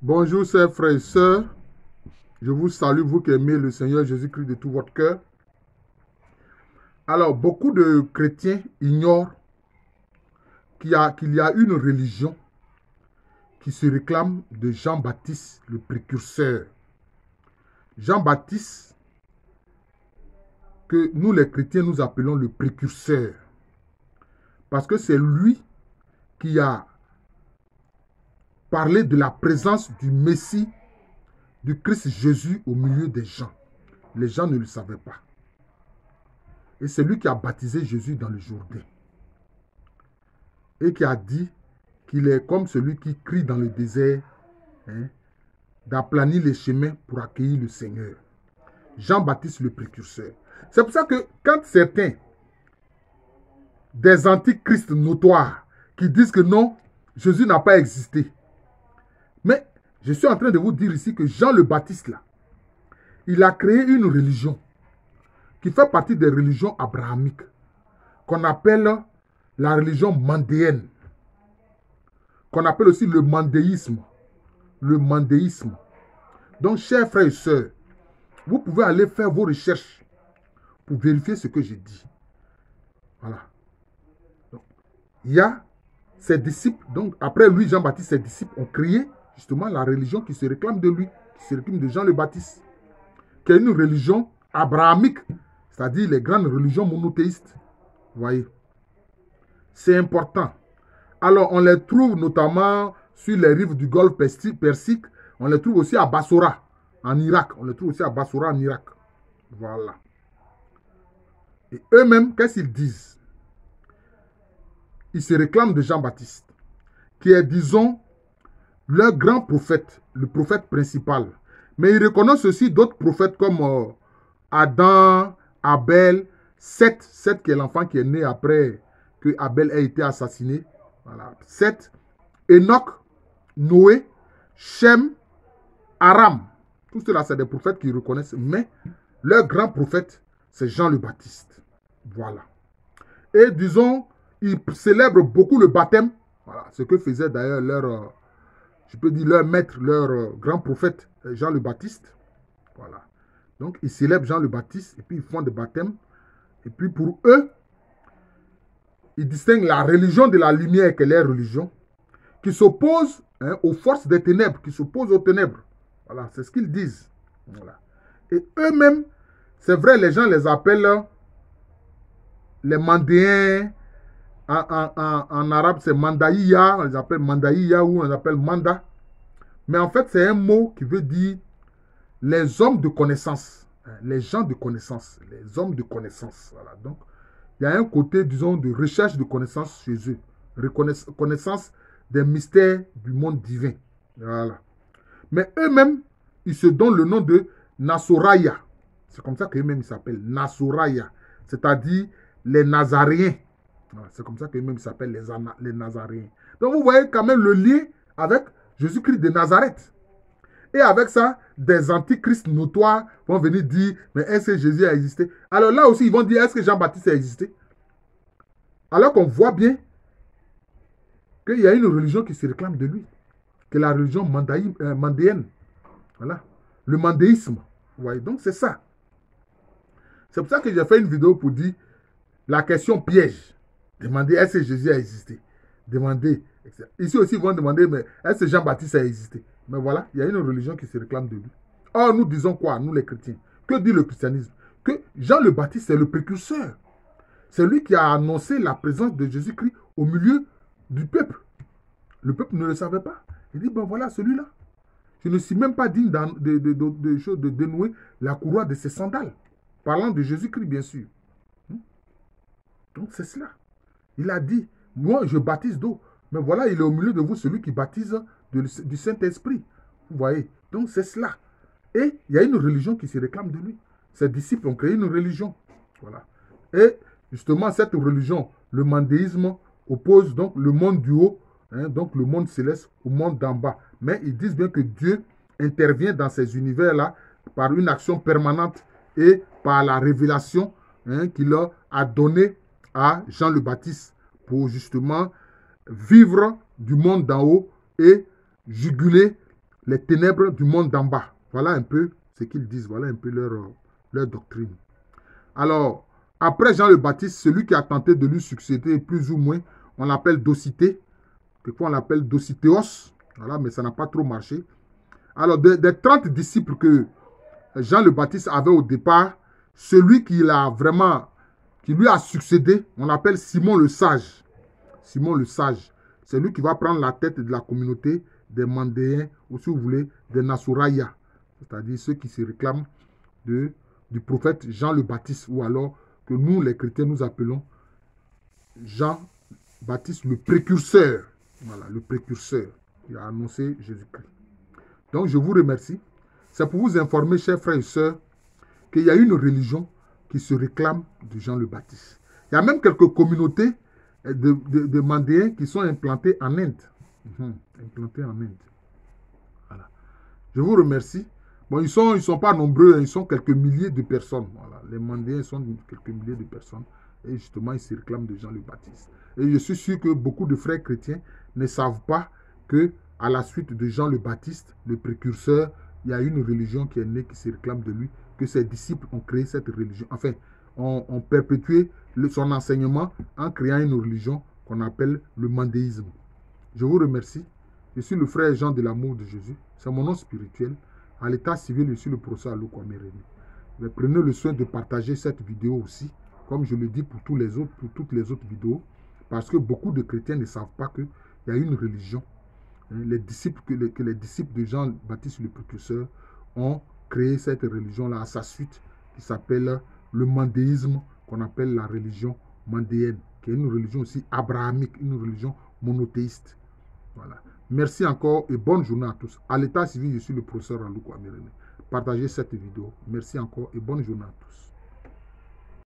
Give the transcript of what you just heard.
Bonjour, chers frères et sœurs. Je vous salue, vous qui aimez le Seigneur Jésus-Christ de tout votre cœur. Alors, beaucoup de chrétiens ignorent qu'il y a une religion qui se réclame de Jean-Baptiste, le précurseur. Jean-Baptiste, que nous les chrétiens nous appelons le précurseur. Parce que c'est lui qui a parlé de la présence du Messie, du Christ Jésus au milieu des gens. Les gens ne le savaient pas. Et c'est lui qui a baptisé Jésus dans le Jourdain. Et qui a dit qu'il est comme celui qui crie dans le désert, d'aplanir les chemins pour accueillir le Seigneur. Jean-Baptiste le précurseur. C'est pour ça que quand certains des antichrists notoires qui disent que non, Jésus n'a pas existé. Mais je suis en train de vous dire ici que Jean le Baptiste, là, il a créé une religion qui fait partie des religions abrahamiques, qu'on appelle la religion mandéenne, qu'on appelle aussi le mandéisme. Le mandéisme. Donc, chers frères et sœurs, vous pouvez aller faire vos recherches pour vérifier ce que j'ai dit. Voilà. Donc, il y a ses disciples. Donc, après lui, Jean-Baptiste, ses disciples ont créé justement la religion qui se réclame de lui, qui se réclame de Jean le Baptiste, qui est une religion abrahamique, c'est-à-dire les grandes religions monothéistes. Vous voyez. C'est important. Alors, on les trouve notamment sur les rives du Golfe Persique. On les trouve aussi à Bassora, en Irak. On les trouve aussi à Bassora, en Irak. Voilà. Et eux-mêmes, qu'est-ce qu'ils disent? Ils se réclament de Jean-Baptiste, qui est, disons, leur grand prophète, le prophète principal. Mais ils reconnaissent aussi d'autres prophètes comme Adam, Abel, Seth qui est l'enfant qui est né après que Abel ait été assassiné. Voilà. Seth, Enoch, Noé, Shem, Aram. Tout cela, c'est des prophètes qu'ils reconnaissent. Mais leur grand prophète, c'est Jean le Baptiste. Voilà. Et disons, ils célèbrent beaucoup le baptême. Voilà. Ce que faisait d'ailleurs leur, je peux dire leur maître, leur grand prophète, Jean le Baptiste. Voilà. Donc, ils célèbrent Jean le Baptiste et puis ils font des baptêmes. Et puis pour eux, ils distinguent la religion de la lumière, qui est leur religion, qui s'oppose aux forces des ténèbres, qui s'opposent aux ténèbres. Voilà, c'est ce qu'ils disent. Voilà. Et eux-mêmes, c'est vrai, les gens les appellent les mandéens. En arabe, c'est mandaïya. On les appelle mandaïya ou on les appelle manda. Mais en fait, c'est un mot qui veut dire les hommes de connaissance. Les gens de connaissance. Les hommes de connaissance. Voilà. Donc, il y a un côté, disons, de recherche de connaissance chez eux. Connaissance des mystères du monde divin. Voilà. Mais eux-mêmes, ils se donnent le nom de Nasoraya. C'est comme ça qu'eux-mêmes ils s'appellent. Nasoraya. C'est-à-dire les Nazaréens. Voilà. C'est comme ça qu'eux-mêmes ils s'appellent les Nazaréens. Donc vous voyez quand même le lien avec Jésus-Christ de Nazareth. Et avec ça, des antichrists notoires vont venir dire, mais est-ce que Jésus a existé? Alors là aussi, ils vont dire, est-ce que Jean-Baptiste a existé? Alors qu'on voit bien qu'il y a une religion qui se réclame de lui, que la religion mandéenne. Voilà. Le mandéisme. Vous voyez, donc c'est ça. C'est pour ça que j'ai fait une vidéo pour dire la question piège. Demandez, est-ce que Jésus a existé? Demandez. Ici aussi, ils vont demander, mais est-ce que Jean-Baptiste a existé? Mais voilà, il y a une religion qui se réclame de lui. Or, nous disons quoi, nous les chrétiens? Que dit le christianisme? Que Jean le Baptiste est le précurseur. C'est lui qui a annoncé la présence de Jésus-Christ au milieu du peuple. Le peuple ne le savait pas. Il dit, ben voilà, celui-là. Je ne suis même pas digne de dénouer la courroie de ses sandales. Parlant de Jésus-Christ, bien sûr. Donc, c'est cela. Il a dit, moi, je baptise d'eau. Mais voilà, il est au milieu de vous, celui qui baptise du Saint-Esprit. Vous voyez? Donc, c'est cela. Et il y a une religion qui se réclame de lui. Ses disciples ont créé une religion. Voilà. Et justement, cette religion, le mandéisme, oppose donc le monde du haut, donc le monde céleste, au monde d'en bas. Mais ils disent bien que Dieu intervient dans ces univers-là par une action permanente et par la révélation qu'il a donnée à Jean le Baptiste pour justement vivre du monde d'en haut et juguler les ténèbres du monde d'en bas. Voilà un peu ce qu'ils disent, voilà un peu leur doctrine. Alors, après Jean le Baptiste, celui qui a tenté de lui succéder, plus ou moins, on l'appelle Docité. Quelquefois, on l'appelle Docithéos. Voilà, mais ça n'a pas trop marché. Alors, des 30 disciples que Jean le Baptiste avait au départ, celui qui lui a succédé, on l'appelle Simon le Sage. Simon le Sage. C'est lui qui va prendre la tête de la communauté des Mandéens, ou si vous voulez, des Nasouraya. C'est-à-dire ceux qui se réclament du prophète Jean le Baptiste, ou alors que nous, les chrétiens, nous appelons Jean-Baptiste le précurseur. Voilà, le précurseur qui a annoncé Jésus-Christ. Donc, je vous remercie. C'est pour vous informer, chers frères et sœurs, qu'il y a une religion qui se réclame de Jean le Baptiste. Il y a même quelques communautés de Mandéens qui sont implantées en Inde. Implantées en Inde. Voilà. Je vous remercie. Bon, ils sont pas nombreux, ils sont quelques milliers de personnes. Voilà. Les Mandéens sont quelques milliers de personnes. Et justement, ils se réclament de Jean le Baptiste. Et je suis sûr que beaucoup de frères chrétiens ne savent pas que, à la suite de Jean le Baptiste, le précurseur, il y a une religion qui est née, qui se réclame de lui, que ses disciples ont créé cette religion. Enfin, ont perpétué son enseignement en créant une religion qu'on appelle le mandéisme. Je vous remercie. Je suis le frère Jean de l'amour de Jésus. C'est mon nom spirituel. À l'état civil, je suis le professeur Aluko Amereni. Mais prenez le soin de partager cette vidéo aussi, comme je le dis pour toutes les autres vidéos, parce que beaucoup de chrétiens ne savent pas qu'il y a une religion. Les disciples, que les disciples de Jean-Baptiste le précurseur ont créé cette religion-là à sa suite, qui s'appelle le mandéisme, qu'on appelle la religion mandéenne, qui est une religion aussi abrahamique, une religion monothéiste. Voilà. Merci encore et bonne journée à tous. À l'état civil, je suis le professeur Aluko Amereni. Partagez cette vidéo. Merci encore et bonne journée à tous.